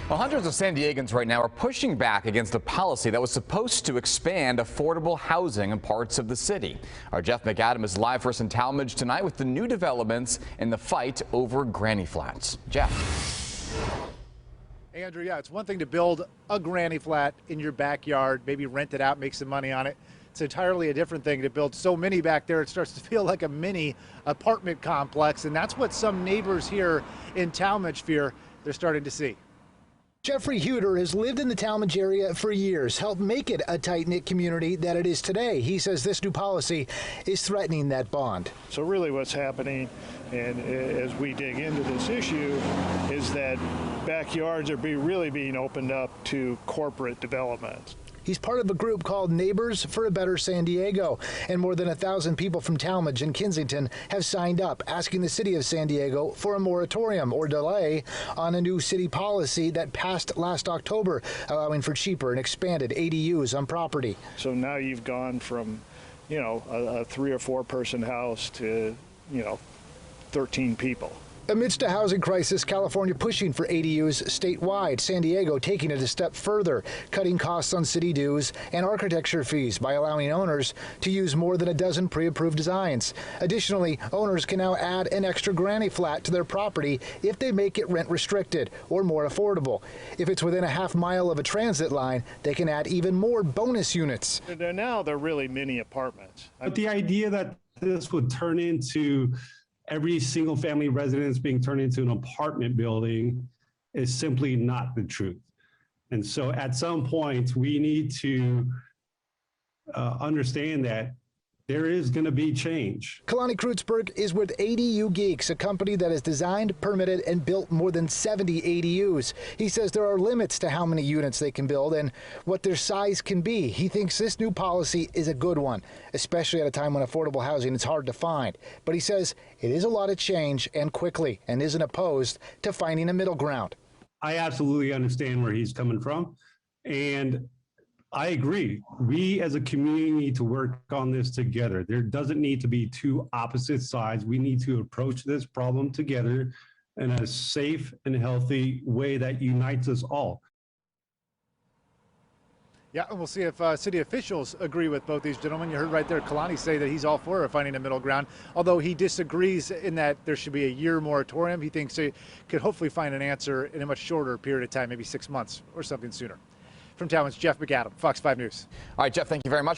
Well, hundreds of San Diegans right now are pushing back against a policy that was supposed to expand affordable housing in parts of the city. Our Jeff McAdam is live for us in Talmadge tonight with the new developments in the fight over granny flats. Jeff. Hey, Andrew, yeah, it's one thing to build a granny flat in your backyard, maybe rent it out, make some money on it. It's entirely a different thing to build so many back there. It starts to feel like a mini apartment complex, and that's what some neighbors here in Talmadge fear they're starting to see. Jeffrey Huter has lived in the Talmadge area for years, helped make it a tight-knit community that it is today. He says this new policy is threatening that bond. So really what's happening, and as we dig into this issue, is that backyards are really being opened up to corporate development. He's part of a group called Neighbors for a Better San Diego, and more than 1,000 people from Talmadge and Kensington have signed up, asking the city of San Diego for a moratorium or delay on a new city policy that passed last October, allowing for cheaper and expanded ADUs on property. So now you've gone from, a 3 or 4 person house to, 13 people. Amidst a housing crisis, California pushing for ADUs statewide, San Diego taking it a step further, cutting costs on city dues and architecture fees by allowing owners to use more than a dozen pre-approved designs. Additionally, owners can now add an extra granny flat to their property if they make it rent restricted or more affordable. If it's within a half mile of a transit line, they can add even more bonus units. Now they're really mini apartments. But the idea that this would turn into every single family residence being turned into an apartment building is simply not the truth. And so at some point, we need to understand that there is going to be change. Kalani Kreutzberg is with ADU Geeks, a company that has designed, permitted, and built more than 70 ADUs. He says there are limits to how many units they can build and what their size can be. He thinks this new policy is a good one, especially at a time when affordable housing is hard to find. But he says it is a lot of change and quickly, and isn't opposed to finding a middle ground. I absolutely understand where he's coming from, and I agree. We as a community need to work on this together. There doesn't need to be two opposite sides. We need to approach this problem together in a safe and healthy way that unites us all. Yeah, and we'll see if city officials agree with both these gentlemen. You heard right there Kalani say that he's all for finding a middle ground, although he disagrees in that there should be a year moratorium. He thinks they could hopefully find an answer in a much shorter period of time, maybe 6 months or something sooner. From Talmadge, Jeff McAdam, Fox 5 News. All right, Jeff, thank you very much.